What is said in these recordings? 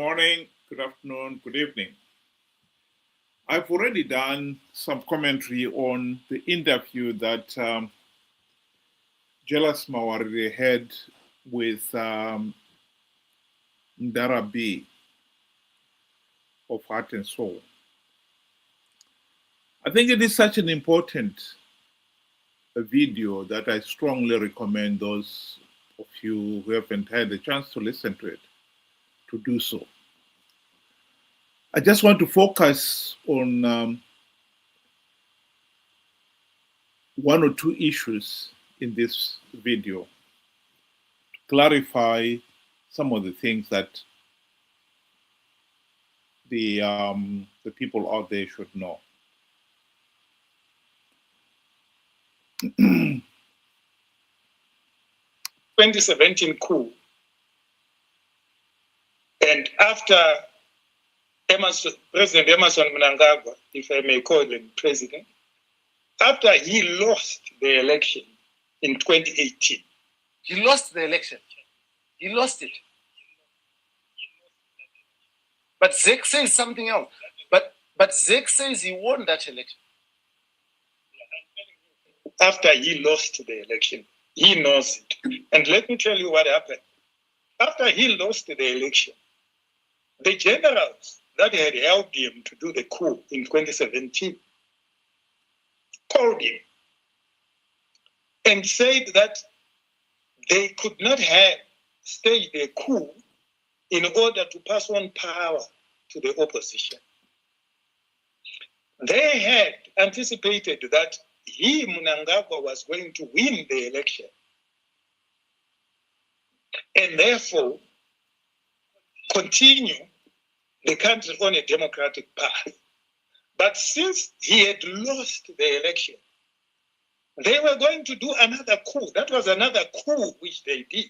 morning, good afternoon, good evening. I've already done some commentary on the interview that Jealous Mawarire had with Ndara B of Heart and Soul. I think it is such an important video that I strongly recommend those of you who haven't had the chance to listen to it to do so. I just want to focus on one or two issues in this video to clarify some of the things that the people out there should know. 2017 coup, and after President Emerson Mnangagwa, if I may call him president, after he lost the election in 2018. He lost the election. He lost it. But Zek says something else. But Zek says he won that election. After he lost the election, he knows it. And let me tell you what happened. After he lost the election, the generals that had helped him to do the coup in 2017 called him and said that they could not have staged a coup in order to pass on power to the opposition. They had anticipated that he, Mnangagwa, was going to win the election and therefore continue the country on a democratic path. But since he had lost the election, they were going to do another coup. That was another coup which they did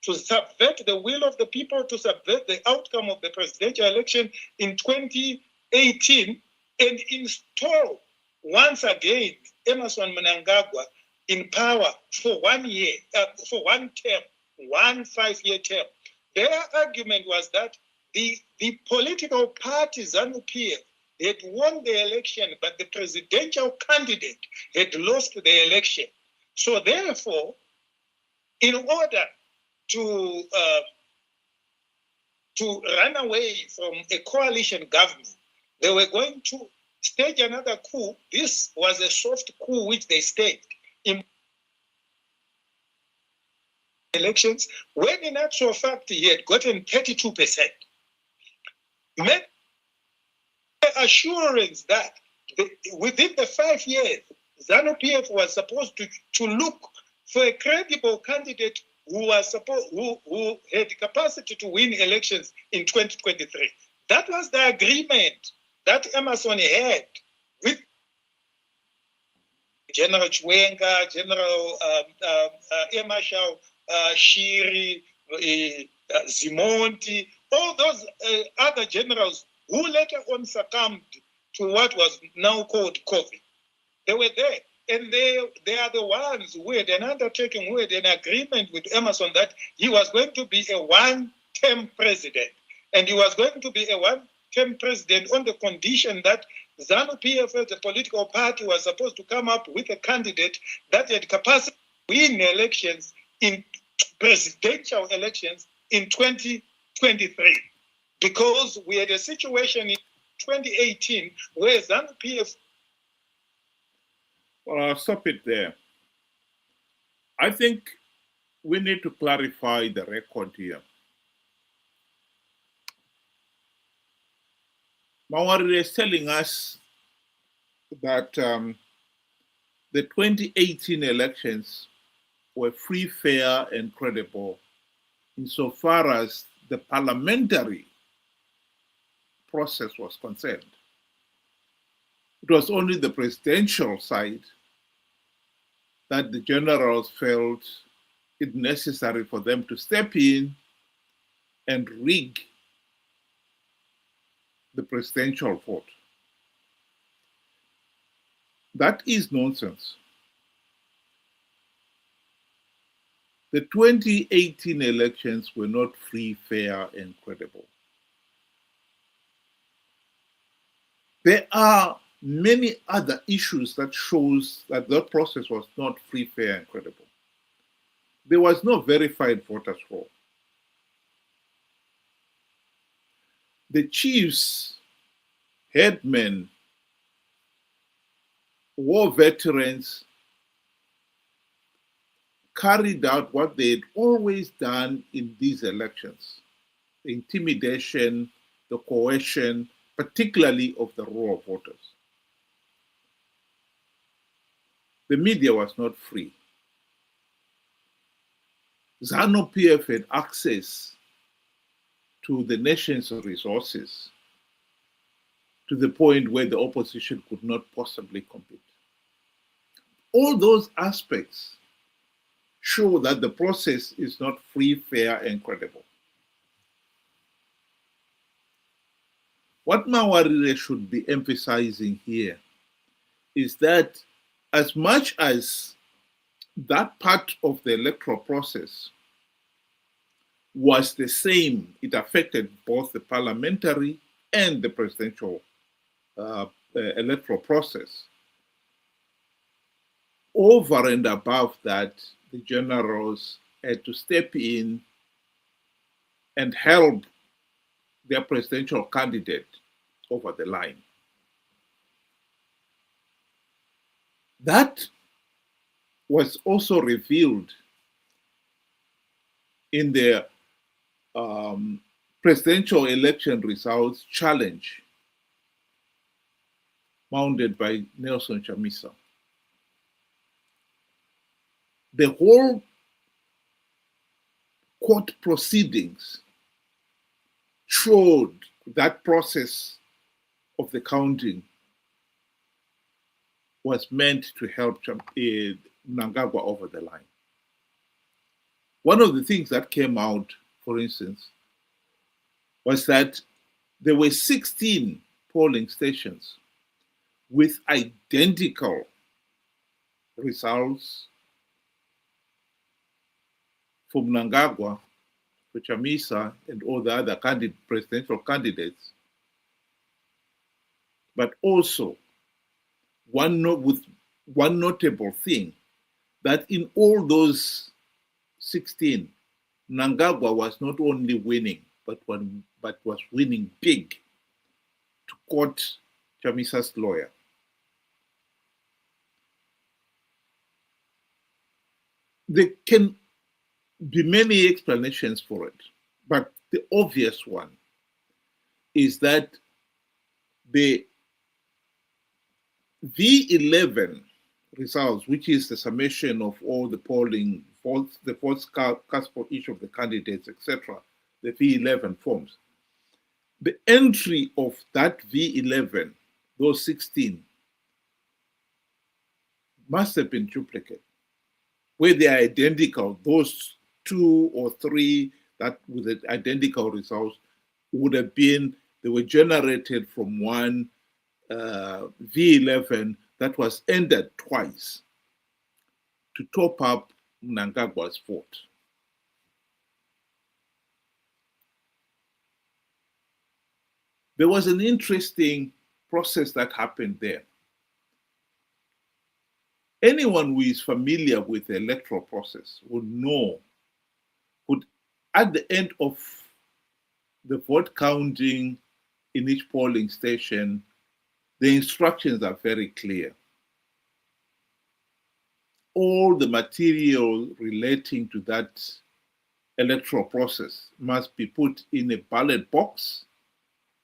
to subvert the will of the people, to subvert the outcome of the presidential election in 2018 and install once again Emerson Mnangagwa in power for 1 year, for one term, 1 5-year term. Their argument was that the political party Zanu PF had won the election, but the presidential candidate had lost the election. So therefore, in order to run away from a coalition government, they were going to stage another coup. This was a soft coup which they staged in elections, when in actual fact he had gotten 32%. Met the assurance that within the 5 years, Zanu PF was supposed to look for a credible candidate who had capacity to win elections in 2023. That was the agreement that Emerson had with General Chwenga, General Marshal Shiri, Zimonti, all those other generals who later on succumbed to what was now called COVID. They were there. And they are the ones who had an undertaking, who had an agreement with Emerson that he was going to be a one-term president. And he was going to be a one-term president on the condition that Zanu PF, as a political party, was supposed to come up with a candidate that had capacity to win elections, in presidential elections in 2023. Because we had a situation in 2018 where Zanu PF... Well, I'll stop it there. I think we need to clarify the record here. Mawarire is telling us that the 2018 elections were free, fair, and credible insofar as the parliamentary process was concerned. It was only the presidential side that the generals felt it necessary for them to step in and rig the presidential vote. That is nonsense. The 2018 elections were not free, fair, and credible. There are many other issues that shows that that process was not free, fair, and credible. There was no verified voters roll. The chiefs, headmen, war veterans carried out what they had always done in these elections: the intimidation, the coercion, particularly of the raw voters. The media was not free. Zanu PF had access to the nation's resources to the point where the opposition could not possibly compete. All those aspects show that the process is not free, fair, and credible. What Mawarire should be emphasizing here is that as much as that part of the electoral process was the same, it affected both the parliamentary and the presidential electoral process. Over and above that, the generals had to step in and help their presidential candidate over the line. That was also revealed in the presidential election results challenge mounted by Nelson Chamisa. The whole court proceedings showed that process of the counting was meant to help Mnangagwa over the line. One of the things that came out, for instance, was that there were 16 polling stations with identical results for Mnangagwa, for Chamisa, and all the other presidential candidates, but also with one notable thing, that in all those 16, Mnangagwa was not only winning, but was winning big to quote Chamisa's lawyer. There can be many explanations for it, but the obvious one is that the V11 results, which is the summation of all the polling votes, the votes cast for each of the candidates, etc., the V11 forms. The entry of that V11, those 16, must have been duplicate, where they are identical. Those 2 or 3 that with the identical results would have been, they were generated from one V11 that was entered twice to top up Mnangagwa's vote. There was an interesting process that happened there. Anyone who is familiar with the electoral process would know, at the end of the vote counting in each polling station, the instructions are very clear. All the material relating to that electoral process must be put in a ballot box,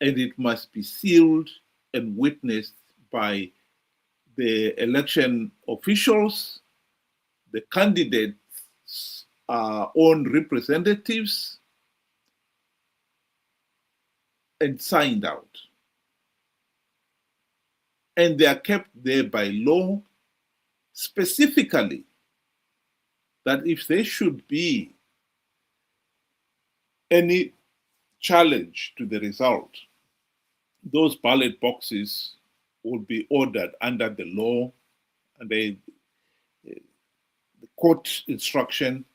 and it must be sealed and witnessed by the election officials, the candidates' own representatives, and signed out. And they are kept there by law, specifically that if there should be any challenge to the result, those ballot boxes will be ordered under the law and the court instruction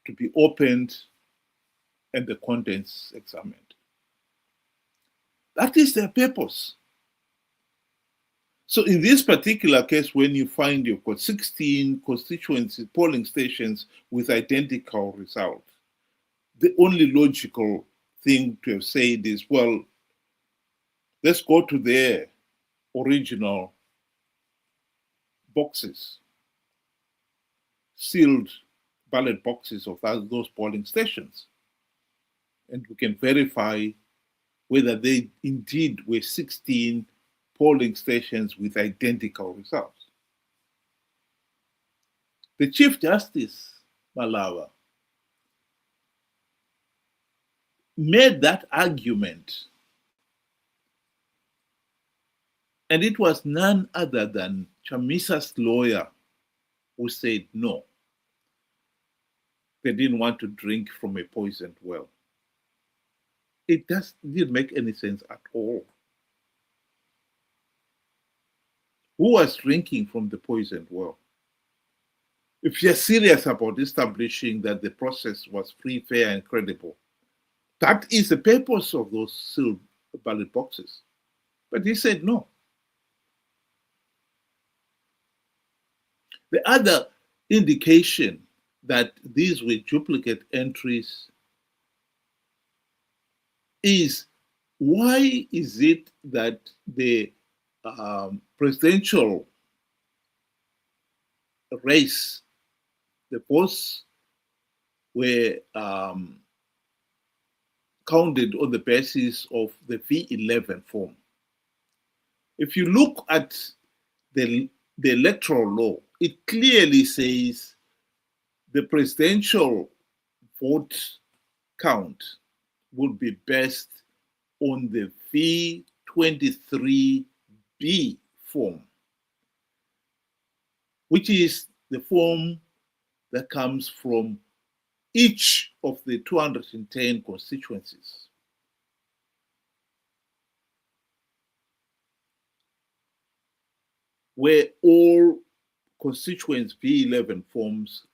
to be opened and the contents examined. That is their purpose. So in this particular case, when you find you've got 16 constituency polling stations with identical results, the only logical thing to have said is, well, let's go to their original boxes, sealed ballot boxes of those polling stations, and we can verify whether they indeed were 16 polling stations with identical results. The Chief Justice, Malawa, made that argument, and it was none other than Chamisa's lawyer who said no. They didn't want to drink from a poisoned well. It didn't make any sense at all. Who was drinking from the poisoned well? If you're serious about establishing that the process was free, fair, and credible, that is the purpose of those sealed ballot boxes. But he said no. The other indication that these were duplicate entries is, why is it that the presidential race, the votes were counted on the basis of the V11 form? If you look at the electoral law, it clearly says the presidential vote count would be based on the V23B form, which is the form that comes from each of the 210 constituencies. Where all constituents V11 forms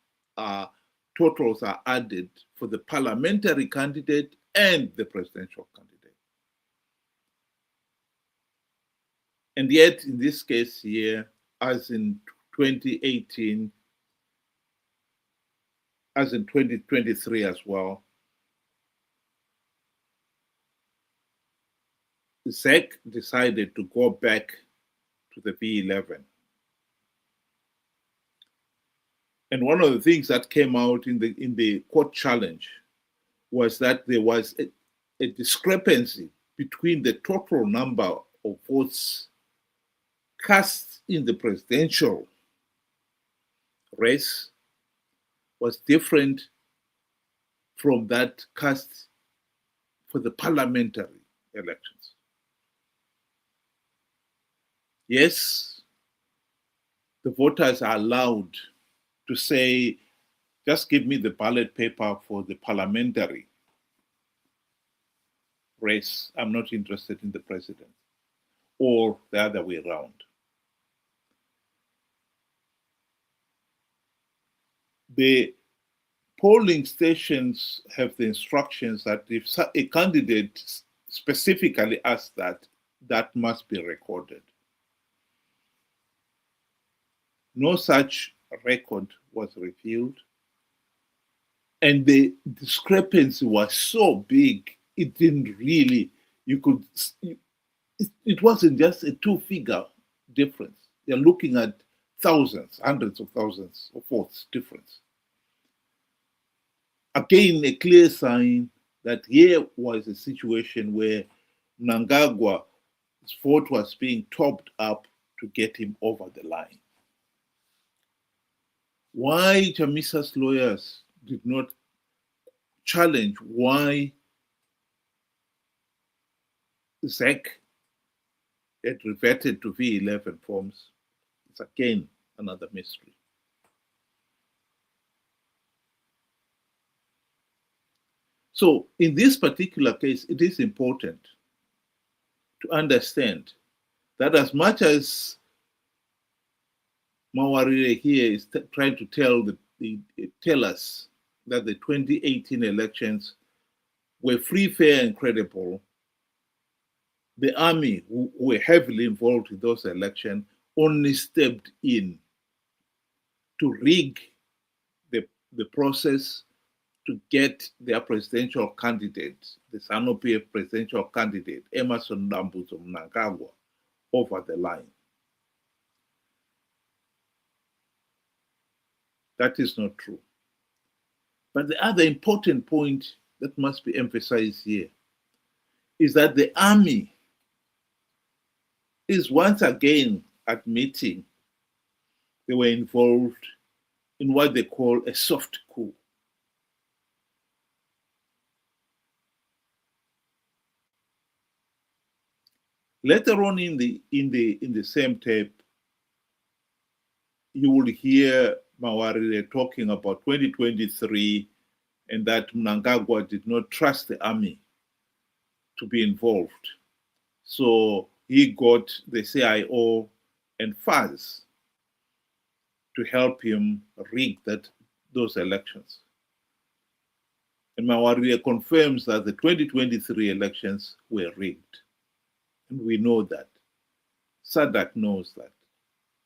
totals are added for the parliamentary candidate and the presidential candidate. And yet, in this case here, as in 2018, as in 2023 as well, ZEC decided to go back to the V11. And one of the things that came out in the court challenge was that there was a discrepancy between the total number of votes cast in the presidential race was different from that cast for the parliamentary elections. Yes, the voters are allowed to say, just give me the ballot paper for the parliamentary race. I'm not interested in the president, or the other way around. The polling stations have the instructions that if a candidate specifically asks that, that must be recorded. No such record was revealed, and the discrepancy was so big, it didn't really, it wasn't just a two-figure difference. You're looking at thousands, hundreds of thousands of votes difference. Again, a clear sign that here was a situation where Mnangagwa's vote was being topped up to get him over the line. Why Chamisa's lawyers did not challenge why ZEC had reverted to V11 forms is again another mystery. So in this particular case, it is important to understand that as much as Mawarire here is trying to tell us that the 2018 elections were free, fair, and credible, the army, who were heavily involved in those elections, only stepped in to rig the process to get their presidential candidate, the Zanu PF presidential candidate, Emerson Mnangagwa, over the line. That is not true. But the other important point that must be emphasized here is that the army is once again admitting they were involved in what they call a soft coup. Later on in the same tape, you will hear Mawarire talking about 2023 and that Mnangagwa did not trust the army to be involved. So he got the CIO and FAS to help him rig those elections. And Mawarire confirms that the 2023 elections were rigged. And we know that. SADC knows that.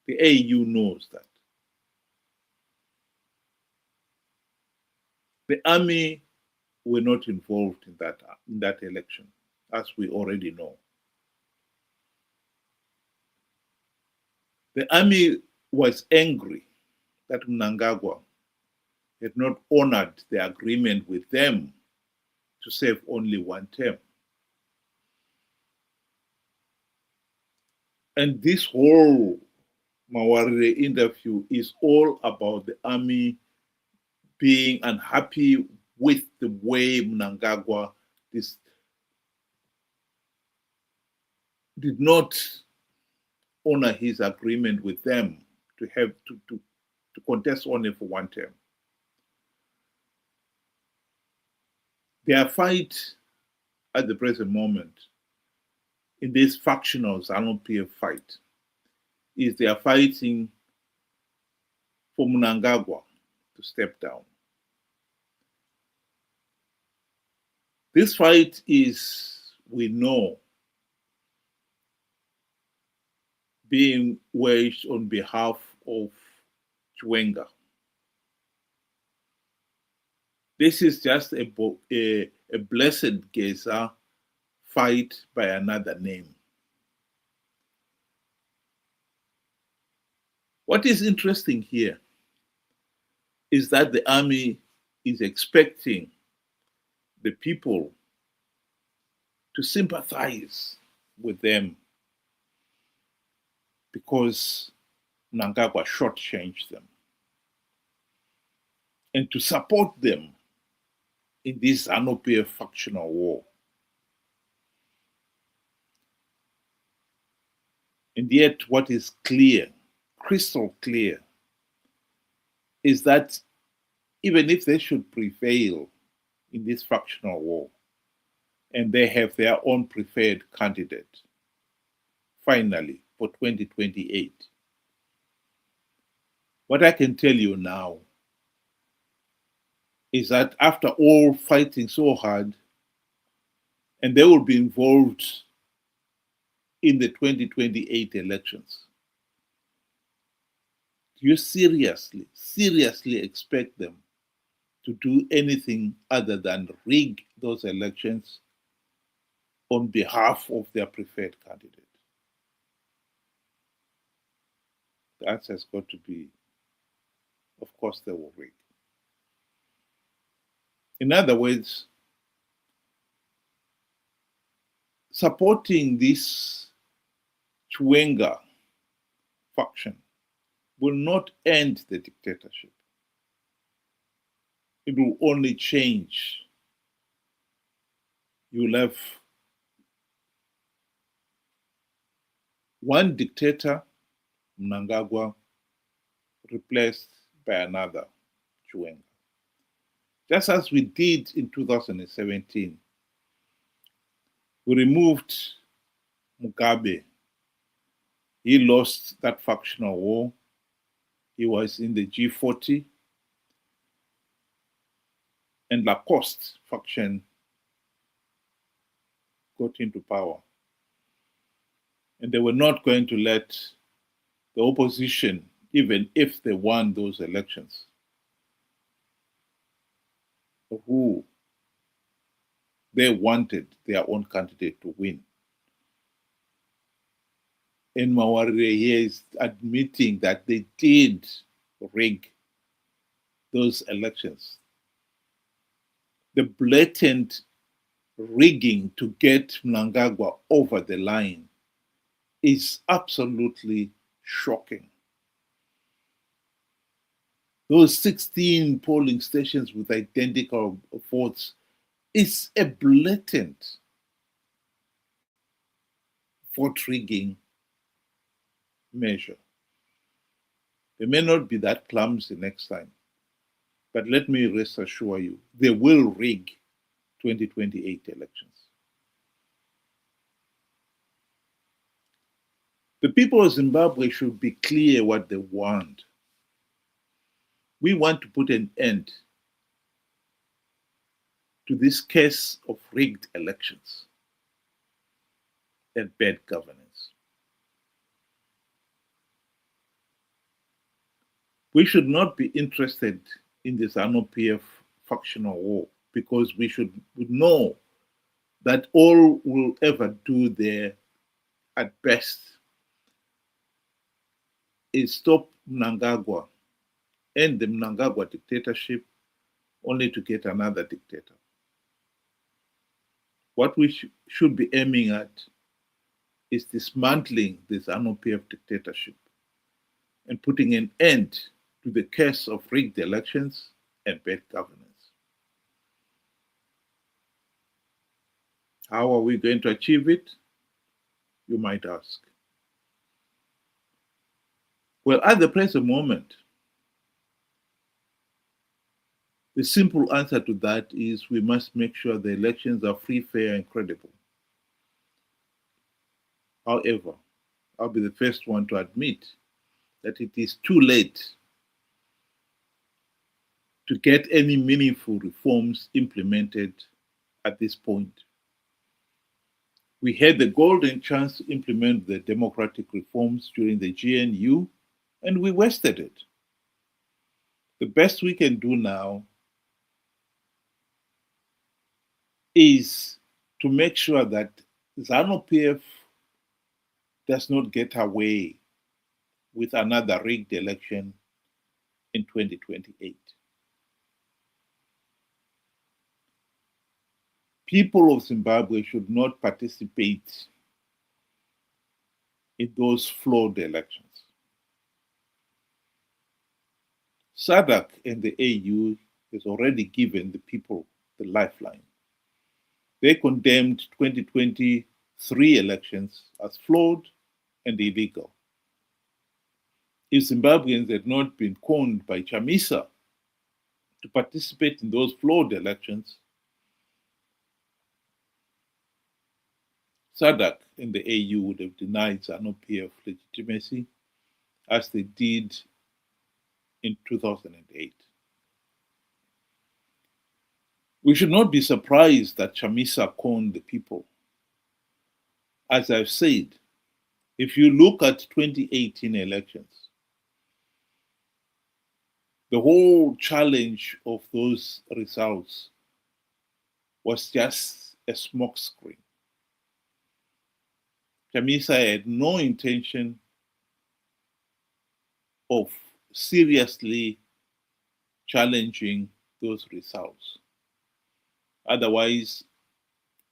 The AU knows that. The army were not involved in that election, as we already know. The army was angry that Mnangagwa had not honored the agreement with them to serve only one term. And this whole Mawarire interview is all about the army being unhappy with the way Mnangagwa did not honor his agreement with them to have to contest only for one term. Their fight at the present moment in this factional Zanu PF fight is they are fighting for Mnangagwa to step down. This fight is, we know, being waged on behalf of Chiwenga. This is just a blessed Geza fight by another name. What is interesting here is that the army is expecting the people to sympathize with them because Mnangagwa shortchanged them, and to support them in this Zanu PF factional war. And yet what is clear, crystal clear, is that even if they should prevail in this factional war and they have their own preferred candidate, finally, for 2028, what I can tell you now is that after all fighting so hard, and they will be involved in the 2028 elections, do you seriously expect them to do anything other than rig those elections on behalf of their preferred candidate? The answer has got to be, of course, they will rig. In other words, supporting this Chiwenga faction will not end the dictatorship. It will only change. You'll have one dictator, Mnangagwa, replaced by another, Chiwenga. Just as we did in 2017, we removed Mugabe. He lost that factional war. He was in the G40, and Lacoste faction got into power. And they were not going to let the opposition, even if they won those elections, who they wanted their own candidate to win. And Mawarire here is admitting that they did rig those elections. The blatant rigging to get Mnangagwa over the line is absolutely shocking. Those 16 polling stations with identical votes is a blatant vote rigging measure. They may not be that clumsy next time, but let me rest assure you, they will rig 2028 elections. The people of Zimbabwe should be clear what they want. We want to put an end to this case of rigged elections and bad governance. We should not be interested in the Zanu PF factional war because we should know that all we'll ever do there at best is stop Mnangagwa and the Mnangagwa dictatorship only to get another dictator. What we should be aiming at is dismantling the Zanu PF dictatorship and putting an end to the case of rigged elections and bad governance. How are we going to achieve it? You might ask. Well, at the present moment, the simple answer to that is we must make sure the elections are free, fair, and credible. However, I'll be the first one to admit that it is too late to get any meaningful reforms implemented at this point. We had the golden chance to implement the democratic reforms during the GNU, and we wasted it. The best we can do now is to make sure that Zanu PF does not get away with another rigged election in 2028. People of Zimbabwe should not participate in those flawed elections. SADC and the AU has already given the people the lifeline. They condemned 2023 elections as flawed and illegal. If Zimbabweans had not been conned by Chamisa to participate in those flawed elections, SADC and the AU would have denied Zanu PF legitimacy as they did in 2008. We should not be surprised that Chamisa conned the people. As I've said, if you look at 2018 elections, the whole challenge of those results was just a smokescreen. Chamisa had no intention of seriously challenging those results. Otherwise,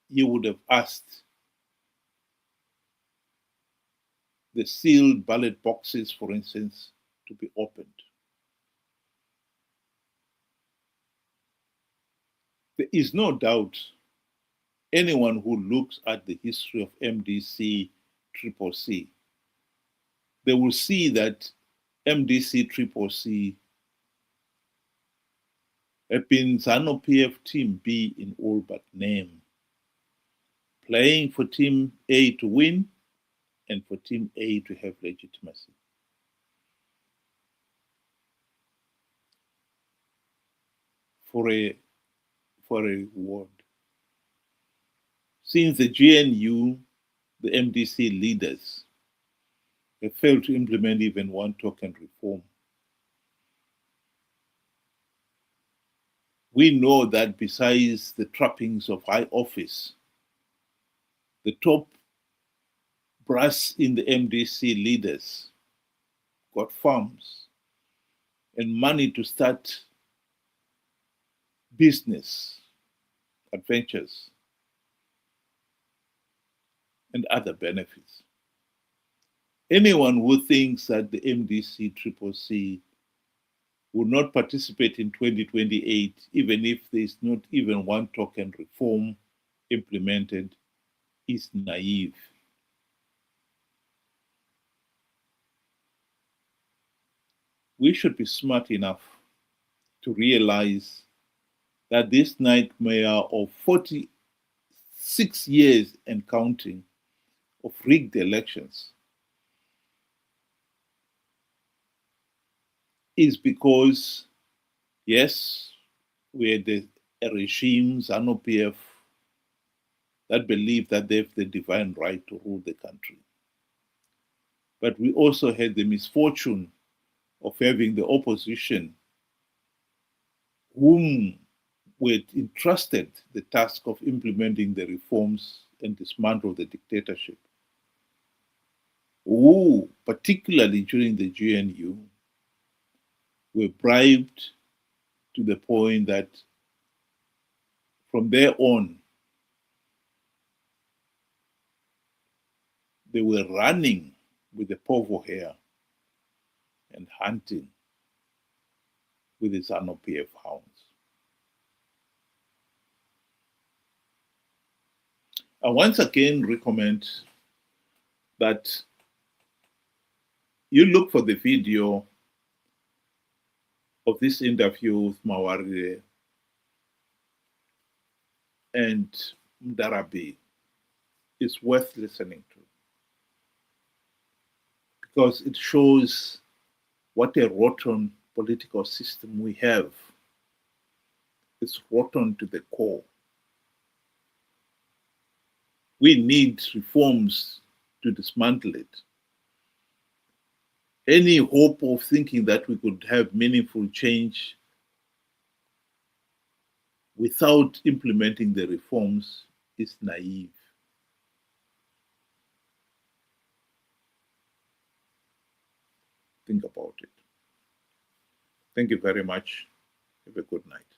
he would have asked the sealed ballot boxes, for instance, to be opened. There is no doubt anyone who looks at the history of MDC CCC, they will see that MDC CCC have been Zanu PF Team B in all but name, playing for Team A to win and for Team A to have legitimacy. For a reward. Since the GNU, the MDC leaders have failed to implement even one token reform. We know that besides the trappings of high office, the top brass in the MDC leaders got farms and money to start business adventures and other benefits. Anyone who thinks that the MDC will not participate in 2028, even if there is not even one token reform implemented, is naive. We should be smart enough to realize that this nightmare of 46 years and counting of rigged elections is because, yes, we had a regime, Zanu PF, that believed that they have the divine right to rule the country. But we also had the misfortune of having the opposition whom were entrusted the task of implementing the reforms and dismantle the dictatorship, who, particularly during the GNU, were bribed to the point that from there on, they were running with the povo hair and hunting with the Zanu PF hounds. I once again recommend that you look for the video of this interview with Mawarire and Mdarabi. It's worth listening to because it shows what a rotten political system we have. It's rotten to the core. We need reforms to dismantle it. Any hope of thinking that we could have meaningful change without implementing the reforms is naive. Think about it. Thank you very much. Have a good night.